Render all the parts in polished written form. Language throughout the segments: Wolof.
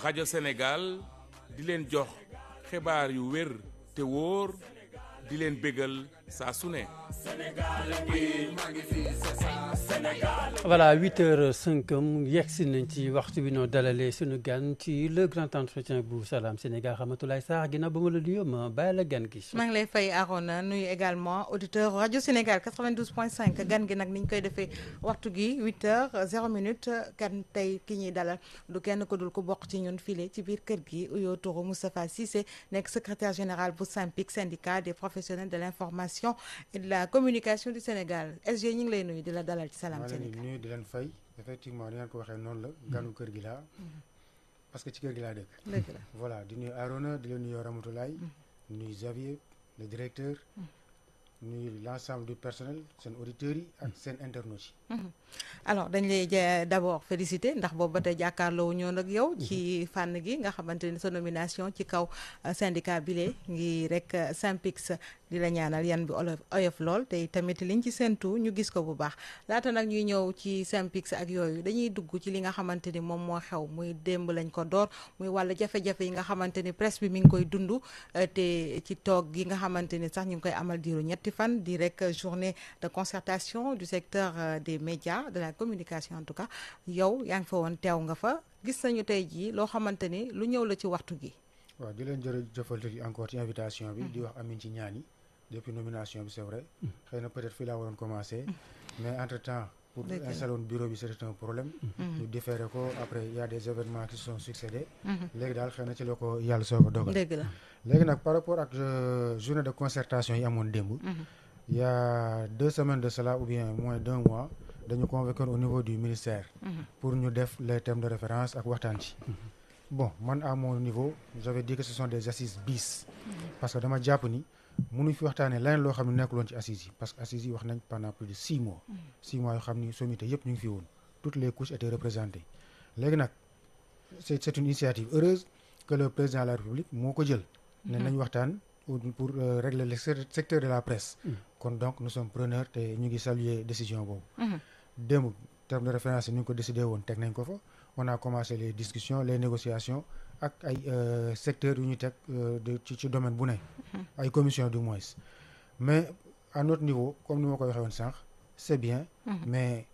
rajo Sénégal di leen jox xibaar yu wér te wóor di leen bégal saa su ne. voilà 8h05 yegsi nañ ci waxtu bi noo dalalee suñu gan ci le grand entretien bu Salam Sénégal Ramatoulaye Sarr ginnaaw ba ma la nuyoo ma bàyyi la gan gi. maa ngi lay fay Arona nuyu également auditeur rajo Sénégal 92.5 gan gi nag ni ñu koy defee waxtu gi 8h0 kan tey ki ñuy dalal du kenn ko dul ko bokk ci ñun file ci biir kër gi uyoo turu Moustapha Cissé nekk secrétaire général bu SYNPICS syndicat des professionnels de l'information et de la communication du Sénégal SG ñu ngi lay nuyu di la dalal ci Salam Sénégal. nuyu di leen fay effectivement ni ngeen ko waxee noonu la ganu kër gi laa parce que ci kër gi laa dëkk. dëgg la voilà di nuyu Arona di la nuyu Ramatoulaye nuyu Xavier le directeur nuyu l'ensemble du personnel seen auditeurs yi ak seen internautes yi. alors dañ lay d'abord féliciter ndax boobu ba tey jàkkaarloo ñoo nag yow ci fànn gi nga xamante ni sa nomination ci kaw syndicat bile ngi rek SYNPICS di la ñaanal yan bi oyof lool te tamit liñ ci séntu ñu gis ko bu baax laata nag ñuy ñëw ci SYNPICS ak yooyu dañuy dugg ci li nga xamante ni moom moo xew muy démb lañ ko door muy wàllu jafe-jafe yi nga xamante ni presse bi mi ngi koy dund te ci toog gi nga xamante ni sax ñu ngi koy amal diiru ñetti fan di rek journée de concertation du secteur des médias de la communication en tout cas yow yaa ngi fa woon teew nga fa gis nañu tey jii loo xamante ni lu ñëw la ci waxtu gi. waaw di leen jërëjëfal encore ci invitation bi di wax amin ci ñaan yi depuis nomination bi c'est vrai xëy na peut-être fii laa waroon commencer mais entre temps pour installer woon bureau bi c'était un problème ñu différé ko après il y a des événements qui se sont succédés léegi daal xëy na ci la ko yàlla soo ko dogal dëgg la léegi nag par rapport ak journée de concertation yi amoon démb il y a 2 semaines de cela ou bien moins d'1 mois dañu convoqué au niveau du ministère pour ñu def les thèmes de référence ak waxtaan ci bon man à mon niveau j'avais dit que ce sont des assises bis parce que dama jàpp ni mënuñ fi waxtaanee leneen loo xam ne nekkuloon ci assises yi parce que assises yi wax nañ pendant plus de 6 mois 6 mois yoo xam ni sommité yëpp ñu ngi fi woon toutes les couches étaient représentées léegi nag c'est une initiative heureuse que le président de la République moo ko jël ne nañ waxtaan pour régler le secteur de la presse kon donc nous sommes preneurs te ñu ngi saluer décision boobu démb terme de référence yi ñu ngi ko décidé woon teg nañ ko fa on a commencé les discussions les négociations ak ay secteurs yu ñu teg ci domaine bu ne ay commission du moins mais à notre niveau comme ni ma ko waxee woon sànq c'est bien mais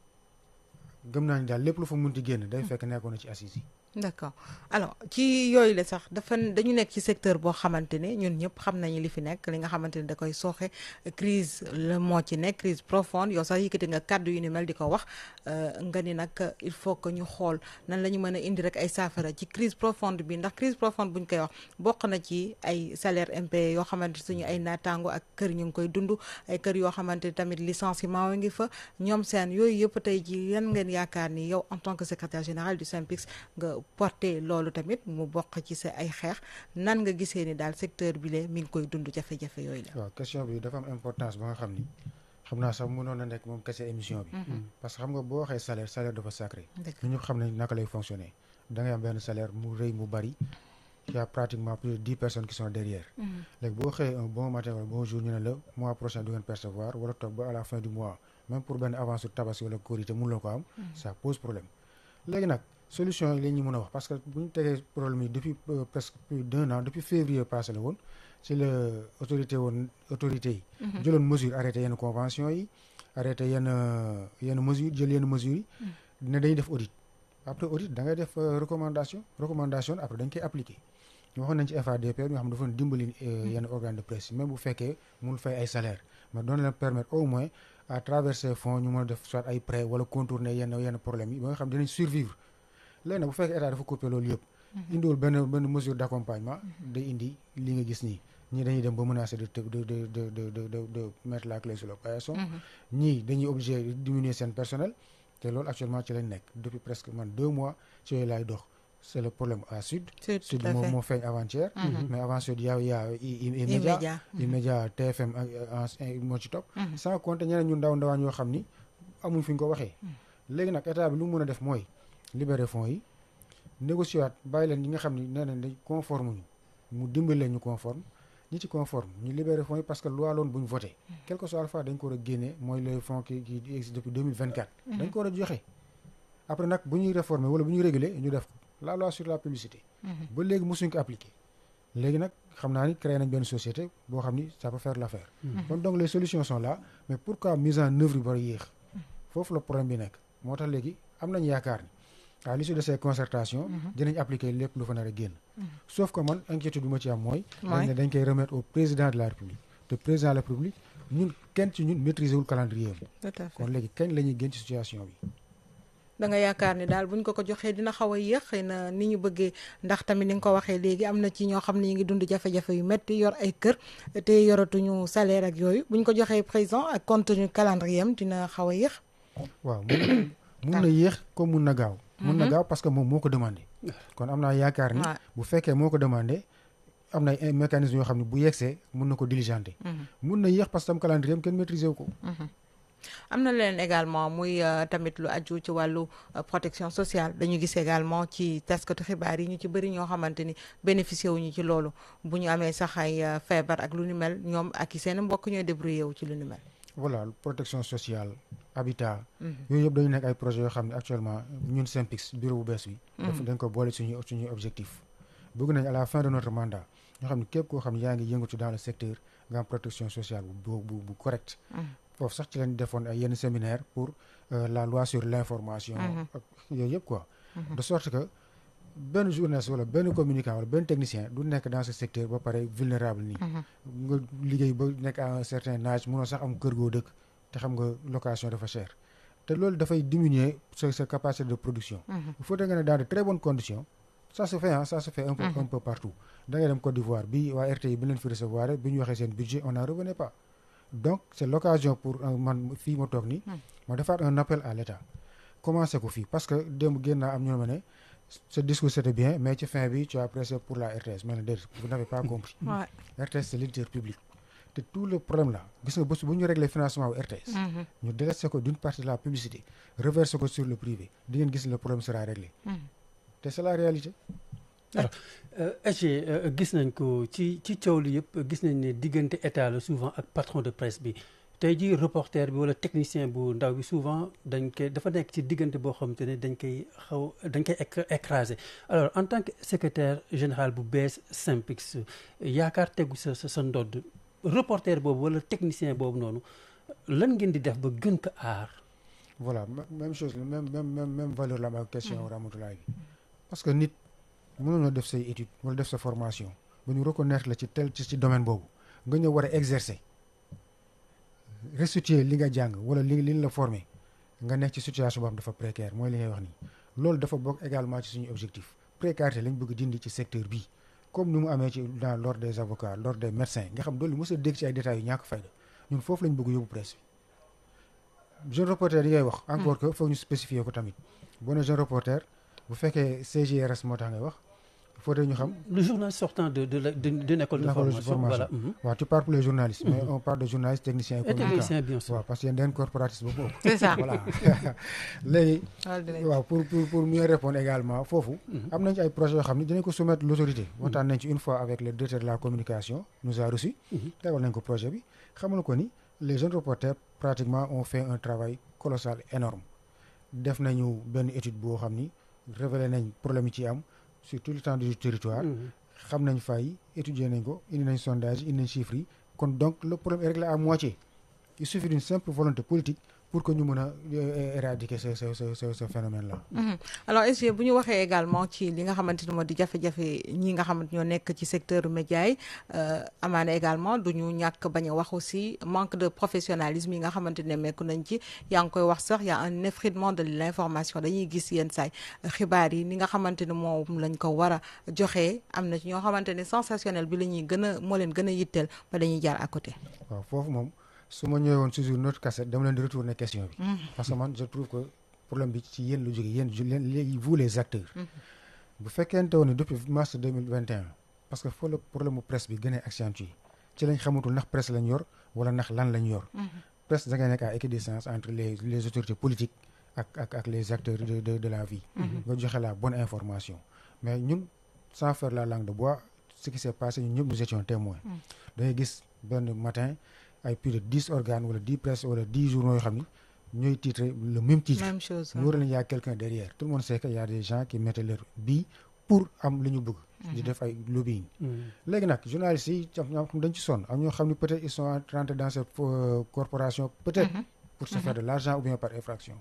gëm naa ni daal lépp lu fa munti génn day fekk nekkoon na ci assises yi. d'accord alors ci yooyu la sax dañu nekk ci secteur boo xamante ne ñun ñëpp xam nañu li fi nekk li nga xamante ne da koy sooxe crise la moo ci nekk crise profonde yow sax yëkkati nga kàddu yu ni mel di ko wax nga ni nag il faut que ñu xool nan la ñu mën a indi rek ay saafara ci crise profonde bi ndax crise profonde bu ñu koy wax bokk na ci ay salaire impayé yoo xamante suñu ay naataango ak kër ñu ngi koy dund ay kër yoo xamante ni tamit licenciement wa ngi fa ñoom seen yooyu yëpp tey ji yan ngeen yaakaar ni yow en tant que secrétaire général du SYNPICS nga porté loolu tamit mu bokk ci sa ay xeex nan nga gisee ni daal secteur bi le mi ngi koy dund jafe-jafe yooyu la. waaw question bi dafa am importance ba nga xam ni xam naa sax mënoon na nekk moom kese émission bi. parce que xam nga boo waxee salaire dafa sacré. ñu ñëpp xam nañ naka lay fonctionner da ngay am benn salaire mu rëy mu bari il y a pratiquement plus de 10 personnes qui sont derrière. léegi boo xëyee un bon matin wala bon jour ñu ne la mois prochain du ngeen percevoir wala toog ba à la fin du mois même pour benn avance sur tabaski wala korité mënuloo ko am. ça pose problème léegi nag. solution yi la ñu mën a wax parce que bu ñu tegee problème yi depuis presque plus d'1 an depuis février passé la woon ci la autorité yi jëloon mesure arrêté yenn convention yi arrêté yenn mesure jël yenn mesures yi ne dañuy def audit après audit da ngay def recommandation après dañ koy appliquer ñu waxoon nañ ci FADP ñoo xam ne dafa dimbali yenn organe de presse même bu fekkee mënul fay ay salaire mais doon leen permettre au moins à travers ces fonds ñu mën a def soit ay prêts wala contourner yenn problèmes yi ba nga xam dinañ survivre léegi nag bu fekkee état dafa coupé loolu yëpp indiwul benn mesure d'accompagnement day indi li nga gis nii ñii dañuy dem ba menacer de mettre la clé sur le paillasson ñii dañuy obligé diminuer seen personnel te loolu actuellement ci lañ nekk depuis presque 2 mois ci yooyu laay dox c'est le problème à Sud moo feeñ avant-hier mais avant Sud y a Immédiat TFM moo ci topp sans compter ñeneen ñu ndawaan yoo xam ni amuñ fi ñu ko waxee léegi nag état bi lu mu mën a def mooy libérer fonds yi négocier waat bàyyi leen ñi nga xam ni nee nañ dañ conforme ñu mu dimbali leen ñu conforme ñi ci conforme ñu libérer fonds yi parce que loi loon bu ñu voté quel que soit alpha dañ ko war a génnee mooy les fonds qui existe depuis 2024 dañ ko war a joxe après nag bu ñuy réformer wala bu ñuy réguler ñu def ko la loi sur la publicité. ba léegi mosuñ ko appliquer. léegi nag xam naa ni créé nañ benn société boo xam ni ça peut faire l'affaire. kon donc les solutions sont là mais pourquoi mise en œuvre yi bari yéex foofu la problème bi nekk moo tax léegi am nañ yaakaar ni à l'issue de ces concertations dinañ appliquer lépp lu fa nar a génn. sauf que man inquiétude bi ma ci am mooy. dañ ne dañ koy remettre au président de la république te président de la république ñun kenn ci ñun maîtriser wul calendrier bi. tout à fait kon léegi kañ la ñuy génn ci situation bi. da nga yaakaar ni daal buñ ko joxee dina xaw a yéex xëy na ni ñu bëggee ndax tamit ni nga ko waxee léegi am na ci ñoo xam ne ñu ngi dund jafe-jafe yu métti yor ay kër te yoratuñu salaire ak yooyu buñ ko joxee président ak contenu calendrier am dina xaw a yéex. waaw mun na yéex comme mun na gaaw. mun na gaaw parce que moom moo ko demandé. kon am naa yaakaar ni. bu fekkee moo ko demandé am na ay mécanismes yoo xam ne bu yegsee mun na ko diligenter. mun na yéex parce que tam calendrier am kenn maîtriser wu ko. am na leen également muy tamit lu aju ci wàllu protection sociale dañu gis également ci taskatu xibaar yi ñu ci bëri ñoo xamante ni bénéficié wuñu ci loolu bu ñu amee sax ay feebar ak lu ni mel ñoom ak i seen mbokk ñooy débrouillé wu ci lu ni mel. voilà protection sociale habitat. yooyu yëpp dañu nekk ay projets yoo xam ne actuellement ñun SYNPICS bureau bu bees bi. dañ ko boole suñuy objectif. bëgg nañ à la fin de notre mandat ñoo xam ne képp koo xam ne yaa ngi yëngatu dans le secteur nga am protection sociale bu correct. foofu sax ci lañ defoon ay yenn séminaire pour la loi sur l'information. ak yooyu yëpp quoi. de sorte que benn journaliste wala benn communicant wala benn technicien du nekk dans ce secteur ba pare vulnérable nii. nga liggéey ba nekk à un certain âge munoo sax am kër goo dëkk te xam nga location dafa cher te loolu dafay diminuer sa capacité de production. il faut nga ne dans de très bonnes conditions. ça se fait un peu partout. da ngay dem Côte d'Ivoire bi waa RTI bi leen fi recevoir bi ñu waxee seen budget on n'en revenait pas. donc c'est l'occasion pour man fii ma toog nii ma defaat un appel à l'État commencé ko fii parce que démb génn naa am ñoo ma ne ce discours c'était bien mais ci fin bi tu as pressé pour la RTS mais déedéet vous n'avez pas compris. RTS c'est l'utilité publique te tout le problème là gis nga bés bu ñu régler financement wu RTS ñu délaissé ko d'une partie de la publicité reversé ko sur le privé di ngeen gis le problème sera réglé te c'est la réalité. alors SG gis nañ ko ci coow li yëpp gis nañ ne diggante état la souvent ak patron de presse bi tey jii reporter bi wala technicien bu ndaw bi souvent dafa nekk ci diggante boo xamante ne dañ koy écraser alors en tant que secrétaire général bu bees SYNPICS yaakaar tegu sa ndodd reporter boobu wala technicien boobu noonu lan ngeen di def ba gën ko aar. voilà même chose même valeur la ma question Ramatoulaye bi parce que nit. mënoon def say études wala def sa formation ba ñu reconnaître la ci domaine boobu nga ñëw war a exercer restituer li nga jàng wala li ñu la formé nga nekk ci situation boo xam dafa précaire mooy li ngay wax nii loolu dafa bokk également ci suñu objectif précarité lañ bëgg dindi ci secteur bii comme ni mu amee ci dans l'ordre des avocats l'ordre des médecins nga xam loolu mos a dégg ci ay détails yu ñàkk fayda ñun foofu lañ bëgg yóbbu presse bi jeune reporter yi ngay wax encore que foog ñu spécifier ko tamit boo ne jeune reporter bu fekkee CGRS moo tax ngay wax il faut ñu xam. le journaliste sortant d'une école de formation voilà. waaw tu parles pour les journalistes. mais on parle de journalistes techniciens et techniciens bien sûr. waaw parce que yéen dañu corporatisme boobu. c'est ça voilà léegi. waaw pour mieux répondre également foofu. am nañ ci ay projets yoo xam ne dinañ ko soumettre l'autorité. waxtaan nañ ci une fois avec le directeur de la communication nous a reçu. tegal nañ ko projet bi xamal ko ni les jeunes reporters pratiquement ont fait un travail colossal énorme def nañu benn étude boo xam ni révélé nañ problème yi ci am. sur tout le temps du territoire xam nañ fay étudier nañ ko indi nañ sondage indi nañ chiffres yi kon donc le problème est réglé à moitié il suffit d'une simple volonté politique pour que ñu mën a éradiquer ce phénomène là. alors SG bu ñu waxee également ci li nga xamante ni moo di jafe-jafe ñi nga xamante ñoo nekk ci secteur média yi amaana également du ñu ñàkk bañ a wax aussi manque de professionnalisme yi nga xamante ne mekku nañ ci yaa ngi koy wax sax y a un effritement de l'information dañuy gis yenn saay xibaar yi ni nga xamante ne moom lañ ko war a joxee am na ci ñoo xamante ne sensationnel bi la ñuy gën a moo leen gën a yitteel ba dañuy jaar à côté. waaw foofu moom. su ma ñëwee woon toujours notre cassette dama leen di retourner question bi. parce que man je trouve que problème bi ci yéen lu jógee yéen léegi vous les acteurs. bu fekkente woon ne depuis mars 2021 parce que foo la problème mu presse bi gën a accentué ci lañ xamatul ndax presse lañ yor wala ndax lan lañ yor. presse da ngay nekk à équidistance entre les autorités politiques ak les acteurs de la vie. nga joxe la bonne information mais ñun sans faire la langue de bois ce qui s'est passé ñun ñëpp nous étions témoins. da ngay gis benn matin. ay plus de 10 organes wala 10 presse wala 10 journaux yoo xam ni ñooy titre le même titre. même chose. mu war leen y a quelqu'un derrière tout le monde sait que y a des gens qui mettent leur bille pour am li ñu bëgg. di def ay lobbying. léegi nag journalistes yi ñoom dañ ci sonn am ñoo xam ne peut-être ils sont rentrés dans cette corporation peut-être pour se faire de l'argent ou bien par infraction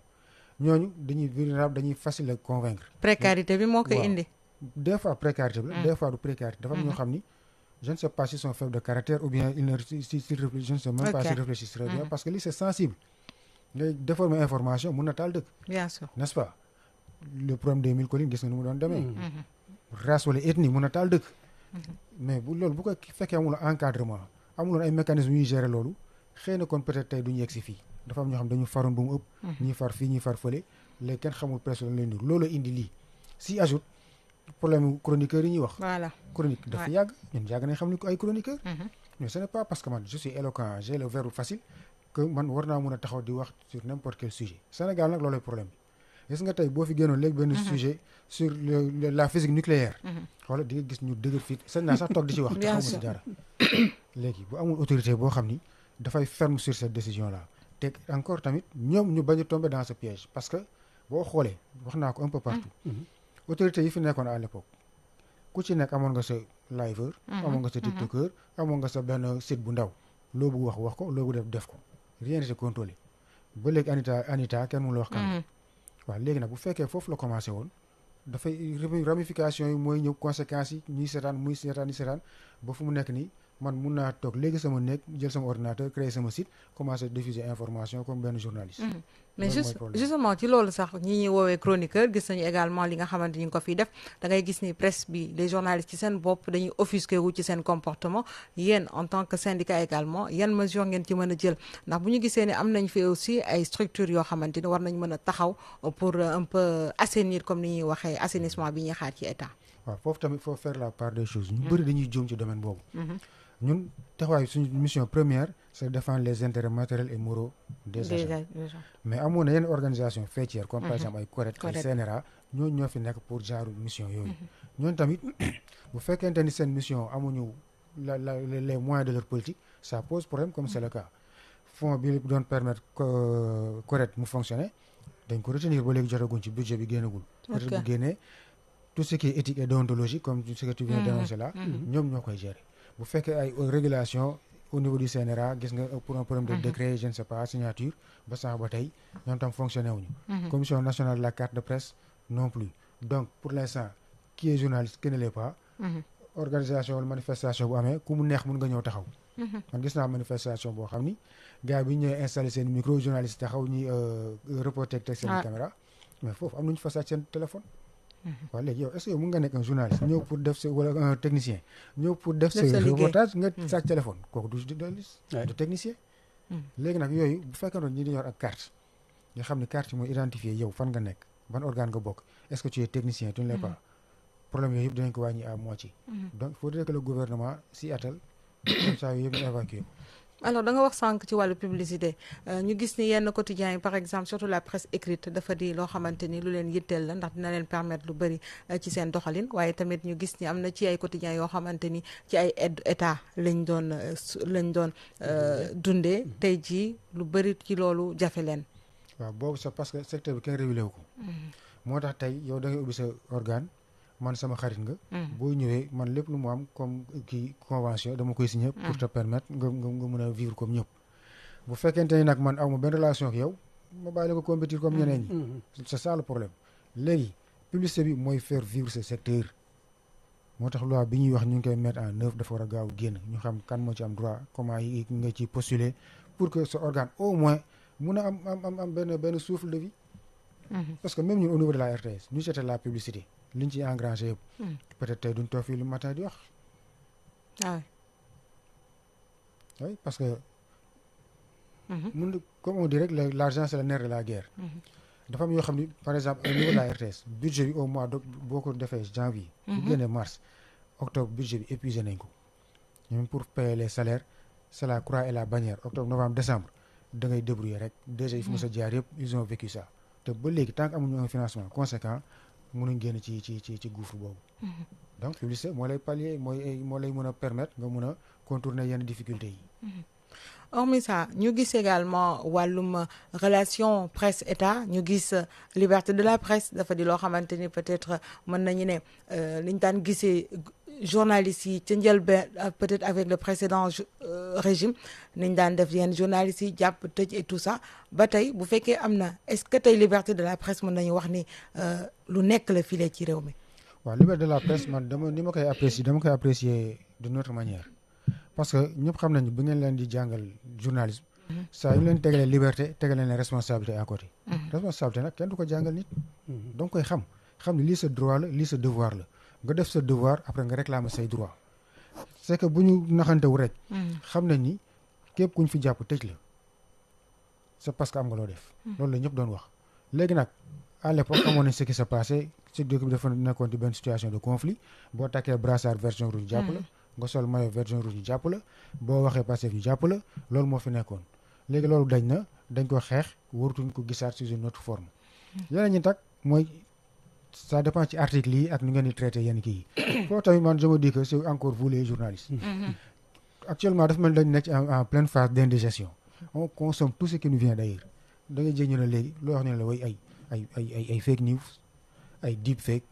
ñooñu dañuy vulnérable dañuy facile à convaincre. précarité bi moo koy indi. des fois précarité bi la des fois du précarité dafa am ñoo xam ni je ne sais pas s'ils sont faibles de caractère ou bien ils ne je ne sais même pas s'ils réfléchissent très bien parce que lii c'est sensible ngay déformer information mun na taal dëkk. bien sûr n'est-ce pas le problème des 1000 collines gis nga nu mu doon demee. race wala ethnie mun na taal dëkk. mais bu loolu bu ko fekkee amul encadrement amuloon ay mécanismes yuy gérer loolu xëy na kon peut-être tey duñu yegg si fii dafa am ñoo xam dañu faroon ba mu ëpp. ñii far fii ñii far fële léegi kenn xamul presque lan lay ndur loolu indi lii si ajoute problème chroniqueurs yi ñuy wax. voilà chronique dafa yàgg ñun yàgg nañ xam ni ko ay chroniqueurs. mais ce n'est pas parce que man je suis éloquent j'ai le verbe facile que man war naa mun a taxaw di wax sur n'importe quel sujet Sénégal nag loolooy problème bi gis nga tey boo fi génnoon léegi benn sujet sur la physique nucléaire. wala di nga gis ñu dëgër fii sañ naa sax toog di ci wax. te xamuma si dara léegi bu amul autorité boo xam ni dafay ferme sur cette décision là te encore tamit ñoom ñu bañ a tomber dans ce piège parce que boo xoolee wax naa ko un peu partout. autorité yi fi nekkoon à l'époque ku ci nekk amoon nga sa liveur. amoon nga sa tiktokeur amoon nga sa benn site bu ndaw loo bëgg wax ko loo bëgg def ko rien n'était contrôlé ba léegi Anita kenn mënu la wax kan waaw léegi nag bu fekkee foofu la commencé woon dafay ramification yi mooy ñëw conséquences yi ñuy seetaan muy seetaan ba fu mu nekk nii man mun naa toog léegi sama néeg jël sama ordinateur créer sama site commencer diffuser information comme benn journaliste. mais justement ci loolu sax ñi ñuy woowee chroniqueur gis nañu également li nga xamante ni ñu ko fiy def da ngay gis ni presse bi les journalistes ci seen bopp dañuy offusqué wu ci seen comportement yéen en tant que syndicat également yan mesure ngeen ci mën a jël ndax bu ñu gisee ne am nañ fi aussi ay structures yoo xamante ni war nañ mën a taxaw pour un peu assainir comme ni ñuy waxee assainissement bi ñuy xaar ci état. waaw foofu tamit faut faire la part des choses. ñu bëri dañuy juum ci domaine boobu. ñun taxawaay suñu mission première c'est défendre les intérêts matériels et moraux des agents mais amoon na yenn organisation faîtière comme par exemple ay CORED ay CNRA ñooñu ñoo fi nekk pour genre mission yooyu ñooñu tamit bu fekkente ni seen mission amuñu les moyens de leur politique ça pose problème comme c'est le cas fonds bi doon permettre CORED mu fonctionner dañ ko retenir ba léegi jotaguñ ci budget bi génnagul peut-être bu génnee tout ce qui est éthique et déontologie comme ce que tu viens d'énoncer là ñoom ñoo koy gérer bu fekkee ay régulation au niveau du CNRA gis nga pour un problème de décret je ne sais pas signature ba sax ba tey ñoom tam fonctionné wuñu commission nationale de la carte de presse non plus donc pour l'instant qui est journaliste qui ne l'est pas organisation wala manifestation bu amee ku mu neex mun nga ñëw taxaw man gis naa manifestation boo xam ni gars bi ñëwee installé seen micro journaliste taxaw ñi reporter teg seen caméra mais foofu am nañu fa sàcc seen téléphone waaw léegi yow est-ce que yow mun nga nekk un journaliste ñëw pour def sa wala un technicien ñëw pour def sa reportage nga sàcc téléphone kooku du journaliste du technicien léegi nag yooyu bu fekkee ñi di yor ak carte nga xam ne carte yi mooy identifier yow fan nga nekk ban organe nga bokk est-ce que tu es technicien tu ne l'es pas problème yooyu yëpp dinañ ko wàññi à moitié donc il faudrait que le gouvernement s'y attelle comme ça yooyu yëpp ñu évacuer alors da nga wax sànq ci wàllu publicité ñu gis ni yenn quotidiens yi par exemple surtout la presse écrite dafa di loo xamante ni lu leen yitteel la ndax dina leen permettre lu bëri ci seen doxalin waaye tamit ñu gis ni am na ci ay quotidiens yoo xamante ni ci ay aide état lañ doon dundee tey jii lu bëri ci loolu jafe leen. waaw boobu c'est parce que secteur bi kenn régulé wu ko. moo tax tey yow da ngay ubbi sa organe man sama xarit nga. boo ñëwee man lépp lu mu am comme kii convention dama koy signer pour te permettre nga mën a vivre comme ñëpp. bu fekkente ni nag man aw ma benn relation ak yow ma bàyyi la ko compétir comme ñeneen ñi. c'est ça le problème léegi publicité bi mooy faire vivre ce secteur. moo tax loi bi ñuy wax ñu ngi koy mettre en œuvre dafa war a gaaw génn ñu xam kan moo ci am droit comment yi nga ci postuler pour que ce organe au moins mun a am benn souffle de vie. parce que même ñun au niveau de la RTS ñu seetee la publicité liñ ci engrangé yëpp. peut-être tey duñ toog fii le matin di wax. ah oui parce que. comme on dit rek l'argent c'est le nerf de la guerre. dafa am yoo xam ni par exemple au niveau de la RTS budget bi au mois de boo ko defee janvier. bu génnee mars octobre budget bi épuisé nañ ko. même pour payer les salaires c'est la croix et la bannière octobre novembre décembre da ngay débrouiller rek déjà yi fi mos a jaar yëpp ils ont vécu ça te ba léegi tant que amuñu un financement conséquent mënuñ génn ci gouffre boobu. donc publicité moo lay pallier moo lay mën a permettre nga mën a contourner yenn difficultés yi. hormis ça ñu gis également wàllum relation presse état ñu gis liberté de la presse dafa di loo xamante ni peut-être mën nañu ne li ñu daan gisee journalistes yi ca njëlbeen peut-être avec le précédent régime niñ daan def yenn journalistes yi jàpp tëj et tout ça ba tey bu fekkee am na est-ce que tey liberté de la presse mën nañu wax ni lu nekk la file ci réew mi. waaw liberté de la presse man dama koy apprécier d'une autre manière parce que ñëpp xam nañu bu ngeen leen di jàngal journalisme saa yu leen tegalee liberté tegalee leen responsabilité à côté. responsabilité nag kenn du ko jàngal nit. donc koy xam ni lii sa droit la lii sa devoir la nga def sa devoir après nga réclamer say droit c'est que bu ñu naxantewu rek. xam nañ ni képp kuñ fi jàpp tëj la c'est parce que am nga loo def. loolu la ñëpp doon wax léegi nag à l'époque amoon nañ ce qui s'est passé ci dëkk bi dafa nekkoon ci benn situation de conflit boo takkee brassard version rouge jàpp la nga sol maillot version rouge ñu jàpp la boo waxee Pastef ñu jàpp la loolu moo fi nekkoon léegi loolu dañ ko xeex warutuñ ko gisaat sous une autre forme yeneen ñi tak mooy ça dépend ci article yi ak nu ngeen di traité yenn kii yi foofu tamit man je me dis que c'est encore vous les journalistes actuellement dafa mel dañ nekk en pleine phase d'indigestion on consomme tout ce qui nous vient d'ailleurs da ngay jég ñu ne léegi loo wax ne la way ay fake news ay deep fake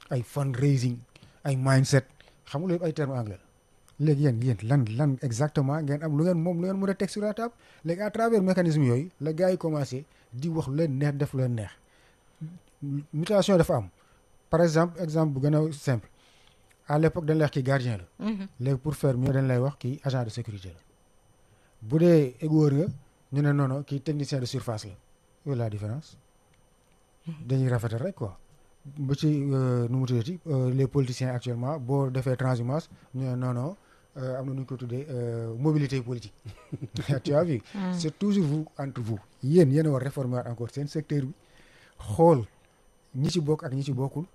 ay fundraising ay mindset xam nga loolu ay termes anglais léegi yéen lan exactement ngeen am lu ngeen mën a teg sur la table léegi à travers mécanisme yooyu la gars yi commencé di wax lu leen neex def lu leen neex mutation dafa am par exemple bu gën a simple à l'époque dañ lay wax kii gardien la léegi pour faire mieux dañ lay wax kii agent de sécurité la bu dee égóor nga ñu ne non kii technicien de surface la yooyu la différence dañuy rafetal rek quoi ba ci nu mu tuddati les politiciens actuellement boo defee transhumance ñu ne non am na nu ñu ko tuddee mobilité politique tu as vu c'est toujours vous entre vous yéen a war réformer waat encore seen secteur bi xool ñi ci bokk ak ñi ci bokkul.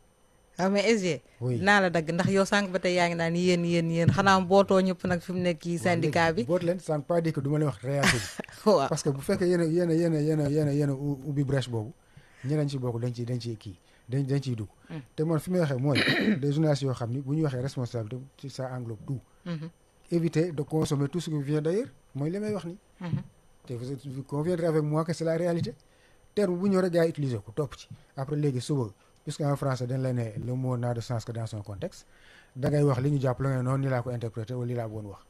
waaw mais SG naa la dagg ndax yow sànq ba tey yaa ngi naan yéen xanaa bootoo ñëpp nag fi mu nekk kii syndicat bi. boot leen ça ne veut pas dire que du ma leen wax réalité bi. waaw parce que bu fekkee yéen a ubbi brèche boobu ñeneen ci bokk dañ ciy kii dañ ciy dugg. te man fi may waxee mooy des journalistes yoo xam ni bu ñu waxee responsabilité ça englobe tout. éviter de consommer tout ce qui vient d'ailleurs mooy li may wax ni. te vous conviendrez avec moi que c'est la réalité. terme bu ñëw rek gars yi utiliser ko topp ci après léegi suba puisque en français dañ la ne le mot n'a de sens que dans son contexte da ngay wax li ñu jàpp la nga noonu ni laa ko interpréter wala li laa bëggoon wax.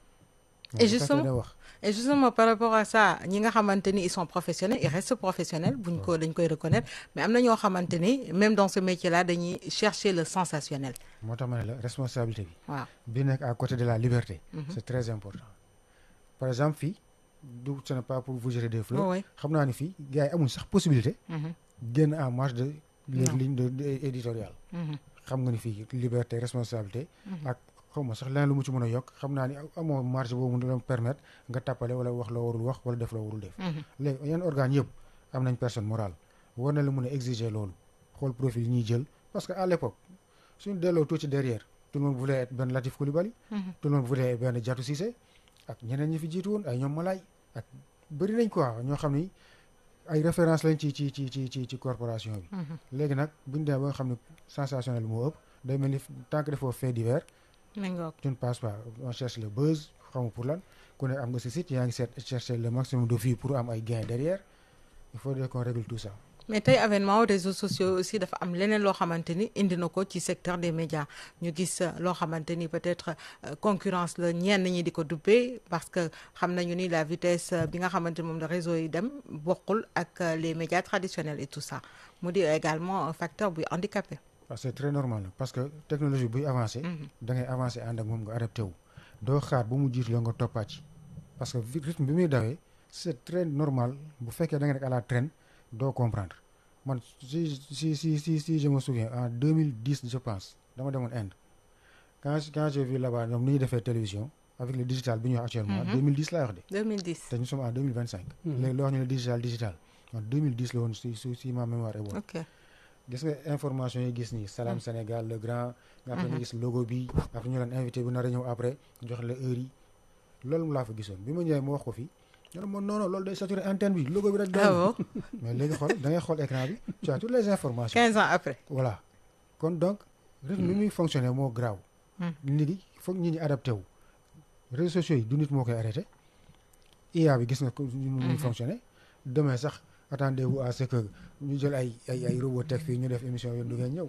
et justement par rapport à ça ñi nga xamante ni ils sont professionnels ils restent professionnels dañ koy reconnaître mais am na ñoo xamante ni même dans ce métier là dañuy chercher le sensationnel. moo tax ma ne la responsabilité bi. waaw bi nekk à côté de la liberté. c'est très important par exemple fii. ce n'est pas pour vous jeter des fleurs. xam naa ni fii gars yi amuñ sax possibilité. génn en marge de les lignes de éditoriales. xam nga ni fii liberté responsabilité. ak xaw ma sax leneen lu mu ci mën a yokk xam naa ni amoo marge boobu mu doon permettre nga tappale wala wax loo warul wax wala def loo warul def. léegi yenn organes yëpp am nañ personne morale war na la mën a exiger loolu xool profil yi ñuy jël parce que à l'époque suñu delloo tuuti derrière tout le monde voulait être benn Latif Coulibaly. tout le monde voulait être benn Diatou Cissé. ak ñeneen ñi fi jiitu woon ay ñoom Malaay ak bëri nañ quoi ñoo xam ni ay référence lañ ci corporation bi. léegi nag buñ demee ba nga xam ne sensationnel moo ëpp day mel ni tant que defoo fait divers. tu ne passes pas on cherche le buzz xamu pour lan ku ne am nga si site yaa ngi chercher le maximum de vues pour am ay gains derrière il faut qu'on règle tout ça. mais tey avènement réseaux sociaux aussi dafa am leneen loo xamante ni indi na ko ci secteur des médias ñu gis loo xamante ni peut-être concurrence la ñenn ñi di ko dubbee parce que xam nañu ni la vitesse bi nga xamante ni moom la réseau yi dem bokkul ak les médias traditionnels et tout ça mu di également un facteur buy handicapé. c'est très normal parce que technologie buy avancé. da ngay avancé ànd ak moom nga adapté wu. doo xaar ba mu jiitu la nga toppaat ci parce que rythme bi muy dawee c'est très normal bu fekkee da nga nekk à la traîne. doo comprendre man si je me souviens en 2010 je pense dama demoon Inde quand j'ai vu là-bas ñoom ni ñuy defee télévision avec le digital bi ñu wax actuellement 2010 laa wax de 2010 te ñu sommes en 2025 léegi loo wax ñu ne digital en 2010 la woon si ma mémoire est bonne. ok gis nga information yi gis nii Salam Sénégal le grand nga après nga gis logo bi après ñu leen invité bu nar a ñëw après jox la heure yi loolu laa fa gisoon bi ma ñëwee ma wax ko fii non loolu day saturer antenne bi logo bi rek doon mais léegi xool da ngay xool écran bi tu as toutes les informations 15 ans après voilà kon donc rythme mi muy fonctionner moo graaw nit ñi foog ñi adapté wu réseaux sociaux yi du nit moo koy arrêté IA bi gis nga ko nu muy fonctionner demain sax attendez-vous à ce que ñu jël ay robot teg fii ñu def émission yoon du ngeen ñëw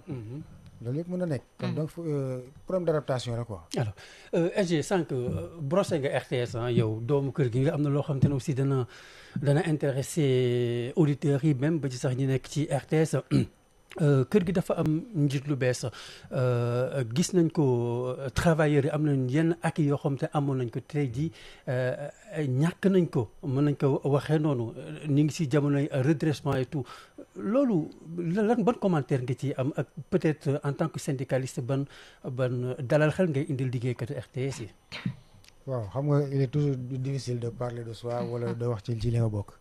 loolu yëpp mën na nekk kon donc problème d'adaptation la quoi. alors SG sànq brossé nga RTS yow doomu kër gi nga am na loo xam te ne aussi dana intéressé auditeurs yi même ba ci sax ñi nekk ci RTS kër gi dafa am njiit lu bees gis nañ ko travailleurs yi am nañ yenn acquis yoo xam te amoon nañ ko tey jii ñàkk nañ ko mën nañ ko waxee noonu ñu ngi si jamonoy redressement et tout loolu lan ban commentaire nga ci am ak peut-être en tant que syndicaliste ban dalal xel ngay indil liggéeykatu RTS yi. waaw xam nga il est toujours difficile de parler de soi wala de wax ci li nga bokk.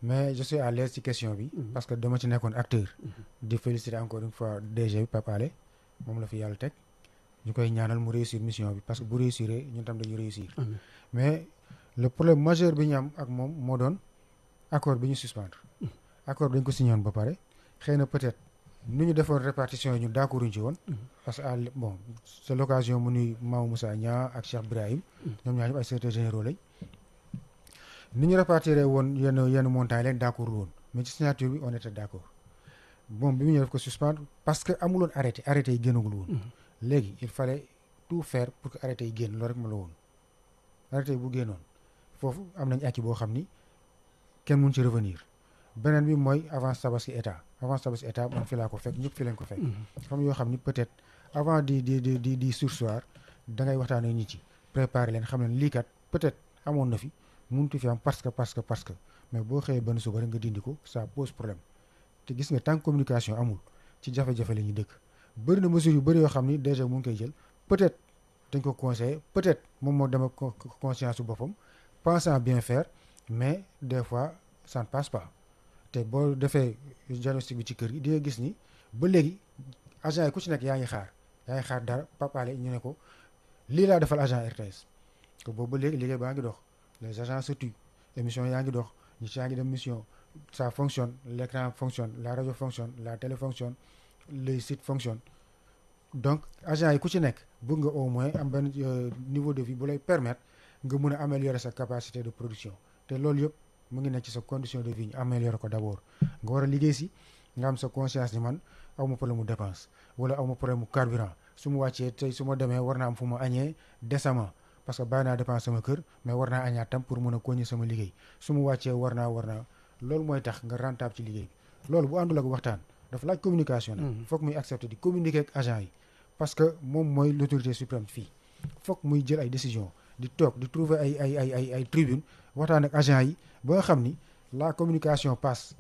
mais je suis à l'aise ci question bi parce que dama ci nekkoon acteur di féliciter encore une fois DG bi Pape Alé moom la fi yàlla teg ñu koy ñaanal mu réussir mission bi parce que bu réussir ñun tam dañu réussir mais le problème majeur bi ñu am ak moom moo doon accord bi ñu suspendre accord bi dañ ko signé woon ba pare xëy na peut-être nu ñu defoon répartition yi ñu d'accorduñ ci woon parce que bon c'est l'occasion mu nuy Mamadou Moussa Niang ak Cheikh Ibrahim ñoom ñaar ñëpp ay secrétaires généraux lañ ni ñu répartir woon yenn montants leen d'accord woon mais ci signature bi on était d'accord bon bi mu ñëw def ko suspendre parce que amuloon arrêté yi génnagul woon léegi il fallait tout faire pour que arrêté yi génn loolu rek ma la woon arrêté yi bu génnoon foofu am nañ acquis boo xam ni kenn mun ci revenir beneen bi mooy avance tabaski état man fi laa ko fekk ñëpp fi lañ ko fekk xam yoo xam ni peut-être avant di surseoir da ngay waxtaan ak nit ci préparer leen xam leen lii kat peut-être amoon na fi mënutu fi am parce que mais boo xëyee benn suba rek nga dindi ko ça pose problème te gis nga tant que communication amul ci jafe-jafe la ñuy dëkk bëri na mesures yu bëri yoo xam ni déjà mu ngi koy jël peut-être dañ ko conseiller peut-être moom moo dem ak conscience su boppam pensant bien faire mais des fois ça ne passe pas te boo defee diagnostic bi ci kër gi di nga gis ni ba léegi agent yi ku ci nekk yaa ngi xaar dara Pape Alé ñu ne ko lii laa defal agent RTS que boobu ba léegi liggéey baa ngi dox les agents se tuent émission yaa ngi dox ñi yaa ngi dem mission ça fonctionne l'écran fonctionne la radio fonctionne la télé fonctionne les sites fonctionnent donc agent yi ku ci nekk bëgg nga au moins am benn niveau de vie bu lay permettre nga mun a améliorer sa capacité de production te loolu yëpp mu ngi nekk ci sa condition de vie ñu améliorer ko d'abord nga war a liggéey si nga am sa conscience ni man aw ma problème mu dépense wala aw ma problème mu carburant su ma wàccee tey su ma demee war naa am fu ma añee décemment parce que bàyyi naa dépense sama kër mais war naa añaat tam pour mun a continuer sama liggéey su ma wàccee war naa loolu mooy tax nga rentable ci liggéey loolu bu àndul ak waxtaan dafa laaj communication nag foog muy accepter di communiquer ak agent yi parce que moom mooy l'autorité suprême fii foog muy jël ay décision di toog di trouver ay tribune waxtaan ak agent yi ba nga xam ni la communication passe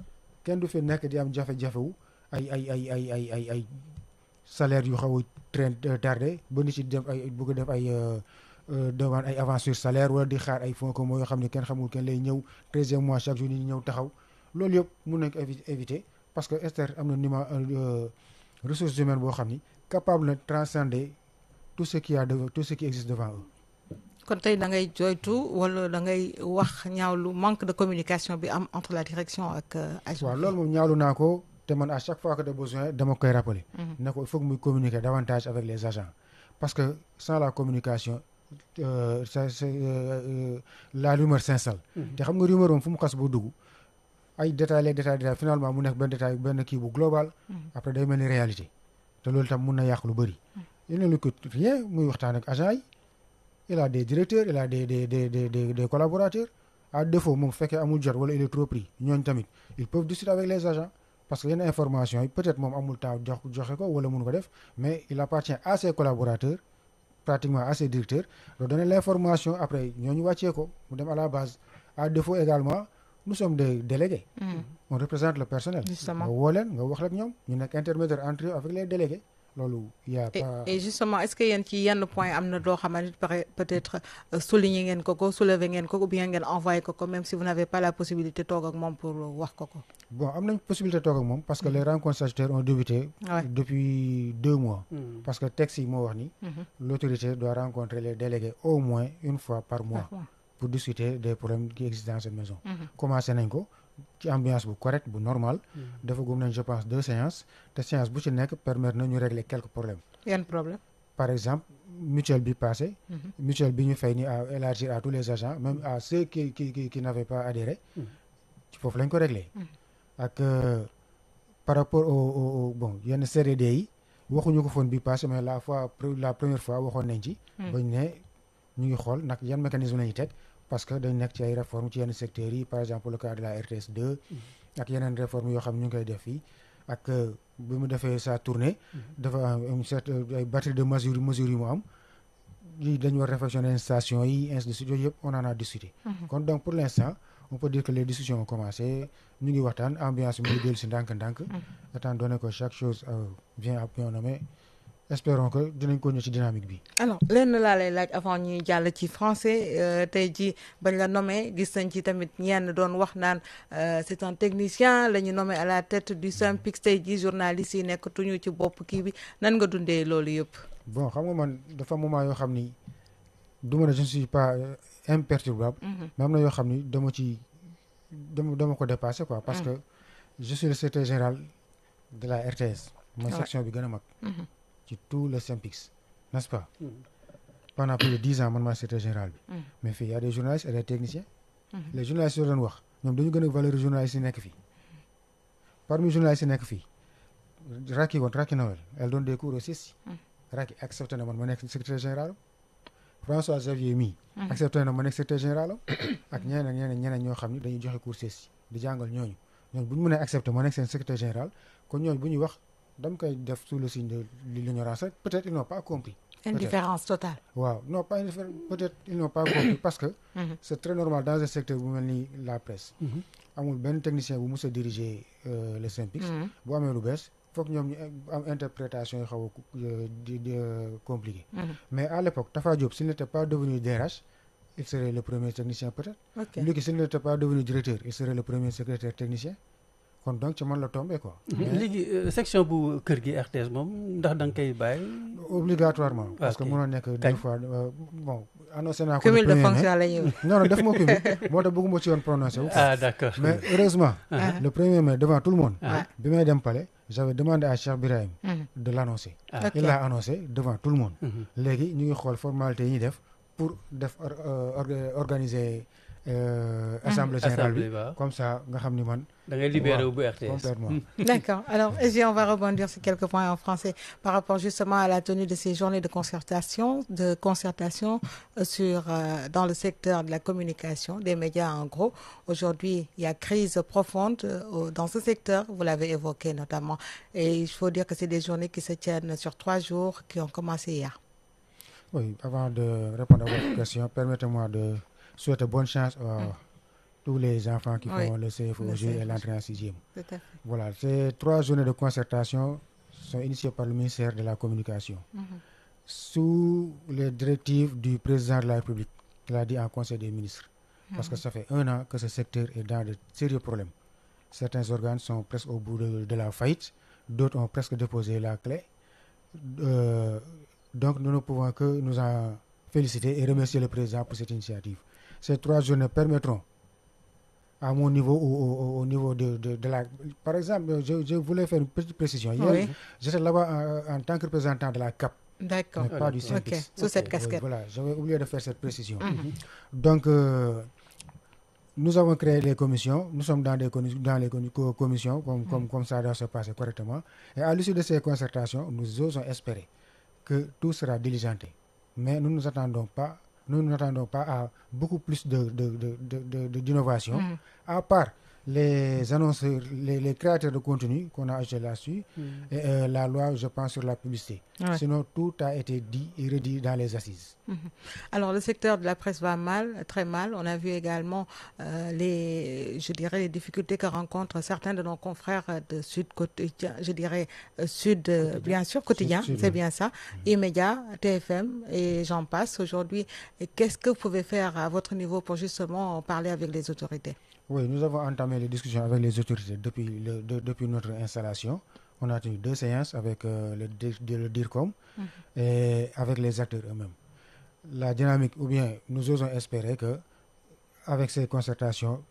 kenn du fi nekk di am jafe-jafe wu ay salaire yu xaw a train tardé ba nit ci dem ay bëgg a def ay demande ay avance sur salaire wala di xaar ay fonds communs yoo xam ne kenn xamul kenn lay ñëw 13e mois chaque jour ni ñëw taxaw loolu yëpp mun nañ ko éviter parce que STR am na ressources humaines boo xam ni capable na transcender tout ce qui existe devant eux. kon tey da ngay joytu wala da ngay wax ñaawlu manque de communication bi am entre la direction ak agent. waaw loolu moom ñaawlu naa ko te man à chaque fois que de besoin dama koy rappeler. ne ko il faut que muy communiquer davantage avec les agents parce que sans la communication. La rumeur s'installe te xam nga rumeur moom fu mu xas boo dugg ay détails finalement mu nekk benn kii bu global après day mel ni réalité te loolu tam mun na yàq lu bëri il ne lui coûte rien muy waxtaan ak agent yi il a des directeurs il a des collaborateurs à défaut moom fekkee amul jot wala il est trop pris ñooñ tamit ils peuvent discuter avec les agents parce que yenn information yi peut-être moom amul temps joxe ko wala mun ko def mais il appartient à ses collaborateurs pratiquement à ses directeurs de donner l'information après ñooñu wàccee ko mu dem à la base à défaut également nous sommes des délégués on représente le personnel nga woo leen nga wax ak ñoom ñu nekk intermédiaire entre eux avec les délégués loolu y a pas et justement est-ce que yéen ci yenn point am na doo xamante peut-être souligner ngeen ko soulever ngeen ko ou bien ngeen envoyer ko même si vous n'avez pas la possibilité toog ak moom pour wax ko bon am nañ possibilité toog ak moom parce que les rencontres statutaires ont débuté depuis 2 mois parce que texte yi moo wax ni l'autorité doit rencontrer les délégués au moins une fois par mois pour discuter des problèmes qui existent dans cette maison commencé nañ ko ci ambiance bu correct bu normal dafa gum nañ je pense 2 séances te séance bu ci nekk permettre na ñu régler quelques problèmes yan problème par exemple mutuelle bi passé mutuelle bi ñu fay ni à élargir à tous les agents même à ceux qui n'avaient pas adhéré ci foofu lañ ko réglé ak par rapport au bon yenn CDD yi waxuñu ko foon bi passé mais la première fois waxoon nañ ci bañ ne ñu ngi xool nag yan mécanisme lañuy teg parce que dañ nekk ci ay réformes ci yenn secteurs yi par exemple le cas de la RTS 2 ak yeneen réformes yoo xam ne ñu ngi koy def fii ak bi mu defee sa tournée dafa am ay batterie de mesures yu mu am yi dañu war réflexionner station yi ainsi de suite yooyu yëpp on en a discuté kon donc pour l'instant on peut dire que les discussions ont commencé ñu ngi waxtaan ambiance bi mu ngi dellu si ndànk-ndànk étant donné que chaque chose vient à point nommé espérons que dinañ ko ñëw ci dynamique bi. alors lenn laa lay laaj avant ñuy jàll ci français tey ji bañ la nommé gis nañ ci tamit ñenn doon wax naan c'est un technicien la ñu nommé à la tête du SYNPICS tey ji journalistes yi nekkatuñu ci bopp kii bi nan nga dundee loolu yëpp. bon xam nga man dafa moment yoo xam ni du ma ne je ne suis pas imperturbable. mais am na yoo xam ni dama ko dépassé quoi. parce que je suis le secrétaire général de la RTS. mooy section bi gën a mag. ci tout le SYNPICS n'est-ce pas. pendant plus de 10 ans man maa secrétaire général bi. mais fii y a des journalistes et des techniciens. les journalistes yoo doon wax ñoom dañu gën a valoriser journalistes yi nekk fii. parmi journalistes yi nekk fii Racky Noël elle donne des cours au CESTI. Racky accepté na man ma nekk secrétaire général. François Xavier mii accepté na ma nekk secrétaire général ak ñeneen ñoo xam ni dañuy joxe cours CESTI di jàngal ñooñu bu ñu mënee accepté ma nekk seen secrétaire général kon ñooñu bu ñuy wax dama koy def sous le signe de l'ignorance rek peut-être ils n'ont pas compris. indifférence totale. waaw non pas indifférence peut-être ils n'ont pas compris parce que c'est très normal dans un secteur bu mel ni la presse. amul benn technicien bu mës a diriger le SYNPICS. bu amee lu bees foog ñoom ñu am interprétation yu xaw a compliqué. mais à l'époque Tafa Diop s'il n'était pas devenu DRH il serait le premier technicien peut-être. Lui s'il n'était pas devenu directeur il serait le premier secrétaire technicien. kon donc ci man la tombé quoi. léegi section bu kër gi RTS moom ndax da nga koy bàyyi. obligatoirement. parce que mënoo nekk deux fois bon. annoncé naa ko cumul de fonction la ñuy non def ma cumul moo tax bëgguma ci yoon prononcé wu. D'accord. mais heureusement. le 1er mai devant tout le monde. bi may dem palais j'avais demandé à Cheikh Birahim de l'annoncer. Il l'a annoncé devant tout le monde. léegi ñu ngi xool formalité yi ñuy def pour organiser. Assemblée générale bi comme ça nga xam ni man. da ngay libéré wu bu RTS. complètement. D'accord. Alors on va rebondir sur quelques points en français par rapport justement à la tenue de ces journées de concertation sur dans le secteur de la communication des médias en gros. Aujourd'hui il y a crise profonde dans ce secteur, vous l'avez évoqué notamment, et il faut dire que c'est des journées qui se tiennent sur 3 jours qui ont commencé hier. Oui, avant de répondre à votre question, permettez-moi de souhaiter bonne chance à tous les enfants qui font le CFOG et l'entrée en 6e. Tout à fait. Voilà, ces 3 journées de concertation sont initiées par le ministère de la Communication. Sous les directives du président de la République, qui l'a dit en Conseil des ministres. Parce que ça fait 1 an que ce secteur est dans de sérieux problèmes. Certains organes sont presque au bout de la faillite, d'autres ont presque déposé la clé. Donc nous ne pouvons que nous en féliciter et remercier le président pour cette initiative. Ces 3 journées permettront, à mon niveau ou au niveau de la... Par exemple, je voulais faire une petite précision. Hier, j'étais là-bas en tant que représentant de la CAP. D'accord. Mais pas du SYNPICS. Sous cette casquette. Voilà, j'avais oublié de faire cette précision. Donc, nous avons créé les commissions. Nous sommes dans les commissions, comme ça doit se passer correctement. Et à l'issue de ces concertations, nous osons espérer que tout sera diligenté. Mais nous n'attendons pas à beaucoup plus d'innovation, à part les annonceurs, les créateurs de contenu qu'on a ajouté là-dessus, et la loi, je pense, sur la publicité. Sinon, tout a été dit et redit dans les assises. Alors, le secteur de la presse va mal, très mal. On a vu également les difficultés que rencontrent certains de nos confrères de Sud Quotidien, bien sûr, Quotidien, c'est bien ça, E-Média, TFM et j'en passe. Aujourd'hui, qu'est-ce que vous pouvez faire à votre niveau pour justement parler avec les autorités? Oui, nous avons entamé les discussions avec les autorités depuis notre installation. On a tenu 2 séances avec le DIRCOM et avec les acteurs eux-mêmes. La dynamique, ou bien nous osons espérer que avec ces concertations,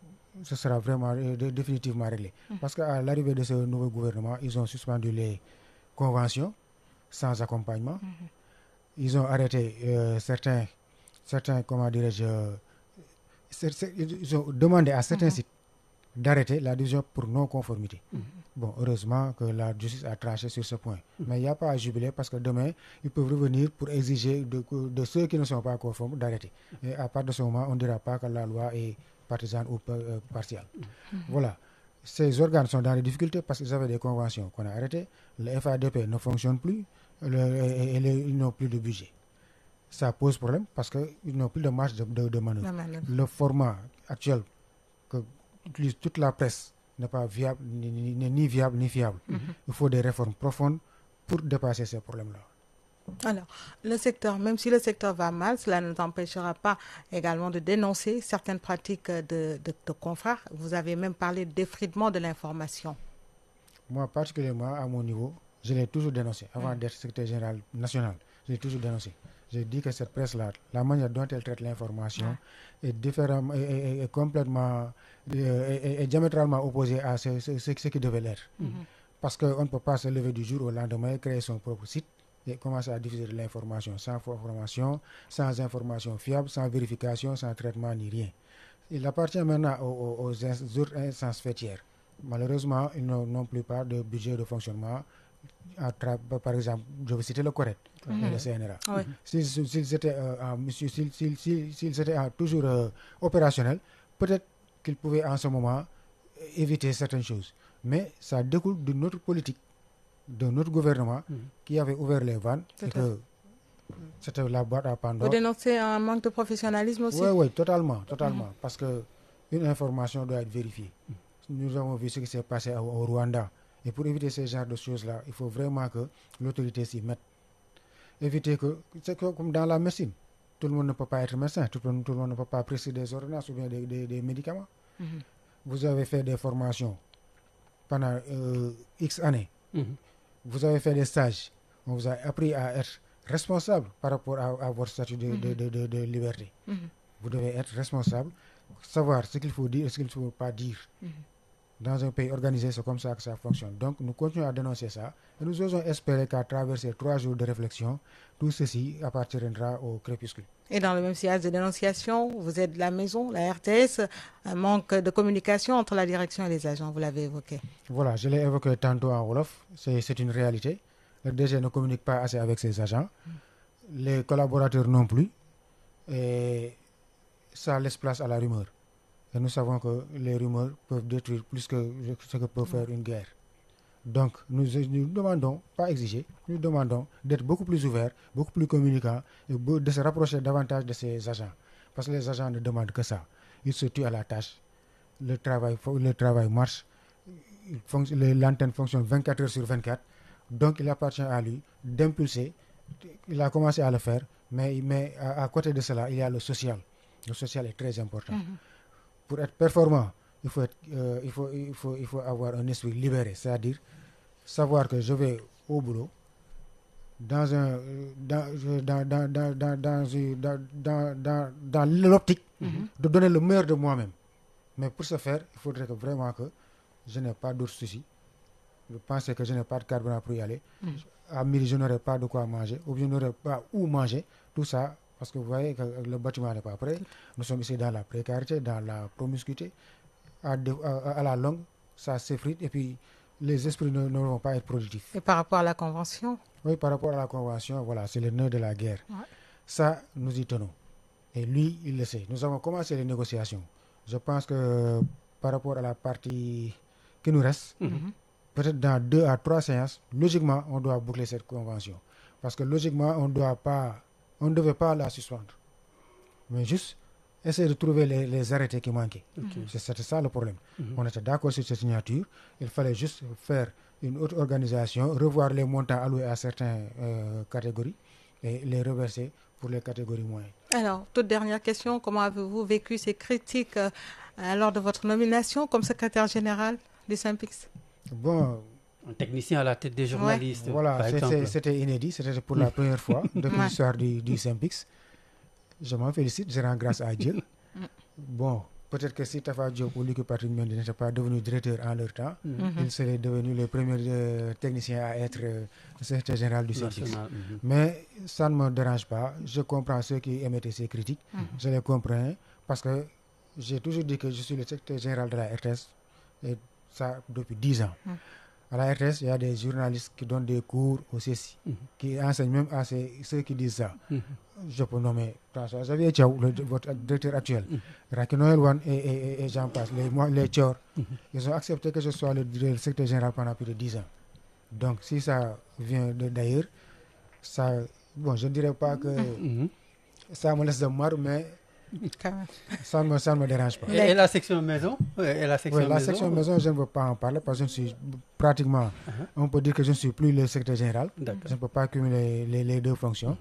ce sera vraiment définitivement réglé. Parce qu'à l'arrivée de ce nouveau gouvernement, ils ont suspendu les conventions sans accompagnement. ils ont arrêté certains, comment dirais-je, ils ont demandé à certains sites d'arrêter la division pour non-conformité. Bon, heureusement que la justice a tranché sur ce point. Mais il n'y a pas à jubiler parce que demain, ils peuvent revenir pour exiger de ceux qui ne sont pas conformes d'arrêter. Et à partir de ce moment, on ne dira pas que la loi est partisane ou partiale. Voilà. Ces organes sont dans des difficultés parce qu'ils avaient des conventions qu'on a arrêtées. Le FADP ne fonctionne plus et ils n'ont plus de budget. Ça pose problème parce qu'ils n'ont plus de marge de manœuvre. Le format actuel que utilise toute la presse n'est pas viable, ni viable ni fiable. Il faut des réformes profondes pour dépasser ces problèmes-là. Alors, le secteur, même si le secteur va mal, cela ne t'empêchera pas également de dénoncer certaines pratiques de confrères. Vous avez même parlé d'effritement de l'information. Moi, particulièrement à mon niveau, je l'ai toujours dénoncé. Avant d'être secrétaire général national, je l'ai toujours dénoncé. J'ai dit que cette presse-là, la manière dont elle traite l'information est différemment, est complètement, est diamétralement opposée à ce qui devait l'être. Parce qu'on ne peut pas se lever du jour au lendemain, créer son propre site et commencer à diffuser de l'information sans formation, sans information fiable, sans vérification, sans traitement ni rien. Il appartient maintenant aux autres instances faîtières. Malheureusement, ils n'ont plus pas de budget de fonctionnement. Par exemple, je vais citer le CORED et le CNRA. S'ils étaient toujours opérationnels, peut-être qu'ils pouvaient en ce moment éviter certaines choses. Mais ça découle de notre politique, de notre gouvernement qui avait ouvert les vannes et que c'était la boîte à Pandore. Vous dénoncez un manque de professionnalisme aussi? Oui, totalement. Parce qu'une information doit être vérifiée. Nous avons vu ce qui s'est passé au Rwanda. Et pour éviter ce genre de choses-là, il faut vraiment que l'autorité s'y mette. Éviter que, c'est comme dans la médecine, tout le monde ne peut pas être médecin, tout le monde ne peut pas prescrire des ordonnances ou bien des médicaments. Vous avez fait des formations pendant X années. Vous avez fait des stages. On vous a appris à être responsable par rapport à votre statut de liberté. Vous devez être responsable, savoir ce qu'il faut dire et ce qu'il ne faut pas dire. Dans un pays organisé, c'est comme ça que ça fonctionne. Donc, nous continuons à dénoncer ça. Et nous osons espérer qu'à travers ces 3 jours de réflexion, tout ceci appartiendra au crépuscule. Et dans le même sillage de dénonciation, vous êtes la maison, la RTS, un manque de communication entre la direction et les agents, vous l'avez évoqué. Voilà, je l'ai évoqué tantôt en Wolof, c'est une réalité. Le DG ne communique pas assez avec ses agents, les collaborateurs non plus, et ça laisse place à la rumeur. Et nous savons que les rumeurs peuvent détruire plus que ce que peut faire une guerre. Donc, nous demandons, pas exiger, nous demandons d'être beaucoup plus ouverts, beaucoup plus communicants et de se rapprocher davantage de ces agents. Parce que les agents ne demandent que ça. Ils se tuent à la tâche. Le travail marche. L'antenne fonctionne 24 heures sur 24. Donc, il appartient à lui d'impulser. Il a commencé à le faire, mais à côté de cela, il y a le social. Le social est très important. Pour être performant, il faut avoir un esprit libéré, c'est-à-dire savoir que je vais au boulot dans l'optique de donner le meilleur de moi-même. Mais pour ce faire, il faudrait que vraiment que je n'ai pas d'autres soucis. Je pensais que je n'ai pas de carburant pour y aller. À midi, je n'aurai pas de quoi manger, ou bien je n'aurai pas où manger. Tout ça, parce que vous voyez que le bâtiment n'est pas prêt. Nous sommes ici dans la précarité, dans la promiscuité. À la longue, ça s'effrite et puis les esprits ne vont pas être productifs. Et par rapport à la Convention? Oui, par rapport à la Convention, voilà, c'est le nœud de la guerre. Ça, nous y tenons. Et lui, il le sait. Nous avons commencé les négociations. Je pense que par rapport à la partie qui nous reste, peut-être dans 2 à 3 séances, logiquement, on doit boucler cette convention. Parce que logiquement, on ne devait pas la suspendre. Mais juste essayer de trouver les arrêtés qui manquaient. C'était ça le problème. On était d'accord sur cette signature. Il fallait juste faire une autre organisation, revoir les montants alloués à certaines catégories et les reverser pour les catégories moyennes. Alors, toute dernière question, comment avez-vous vécu ces critiques lors de votre nomination comme secrétaire général du SYNPICS? Bon, un technicien à la tête des journalistes. Voilà, c'était inédit, c'était pour la première fois depuis l'histoire du SYNPICS. Je m'en félicite, je rends grâce à Dieu. Bon, peut-être que si Tafa Diop ou Lucky Patrick Mendy n'étaient pas devenus directeurs en leur temps, ils seraient devenus les premiers techniciens à être secrétaire général du SYNPICS. Mais ça ne me dérange pas. Je comprends ceux qui émettaient ces critiques. Je les comprends parce que j'ai toujours dit que je suis le secrétaire général de la RTS, et ça depuis 10 ans. À la RTS, il y a des journalistes qui donnent des cours au CESI, qui enseignent même à ceux qui disent ça. Je peux nommer François-Xavier Thiaw, votre directeur actuel, Racky Noël Wane et j'en passe, les Thior. Ils ont accepté que je sois le secrétaire général pendant plus de 10 ans. Donc si ça vient d'ailleurs, ça, bon, je ne dirais pas que ça me laisse de marre, mais ça ne me dérange pas. Et la section maison la section maison, je ne veux pas en parler parce que je suis pratiquement, on peut dire que je ne suis plus le secrétaire général. Je ne peux pas cumuler les deux fonctions.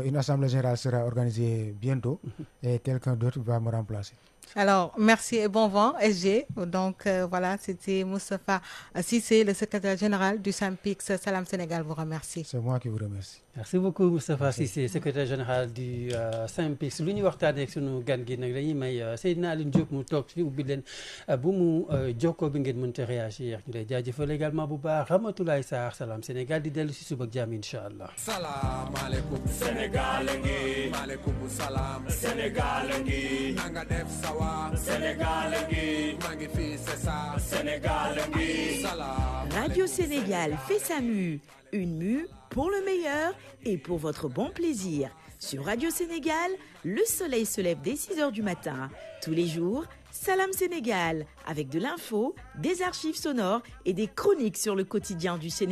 Une assemblée générale sera organisée bientôt et quelqu'un d'autre va me remplacer. Alors, merci et bon vent, SG. Donc, voilà, c'était Moustapha Cissé, le secrétaire général du SYNPICS. Salam Sénégal vous remercie. C'est moi qui vous remercie. Merci beaucoup Moustapha Cissé, secrétaire général du SYNPICS. Lu ñu waxtaanee ak sunu gan gi nag dañuy may Seydina Aline Diop mu toog fi ubbi leen bu mu jokkoo bi ngeen mënta réagir. Ñu lay jaajëfal également bu baax Ramatoulaye Sarr Salam Sénégal di dellu si suba ak jàmm incha allah. Salaamaaleykum Sénégal ngi maaleykum salaam Sénégal ngi nanga def sawa Sénégal ngi maa ngi fi c'est ça Sénégal ngi salaam. Radio Sénégal fait sa mue, une mue pour le meilleur et pour votre bon plaisir. Sur Radio Sénégal, le soleil se lève dès 6h du matin. Tous les jours, Salam Sénégal, avec de l'info, des archives sonores et des chroniques sur le quotidien du Sénégal.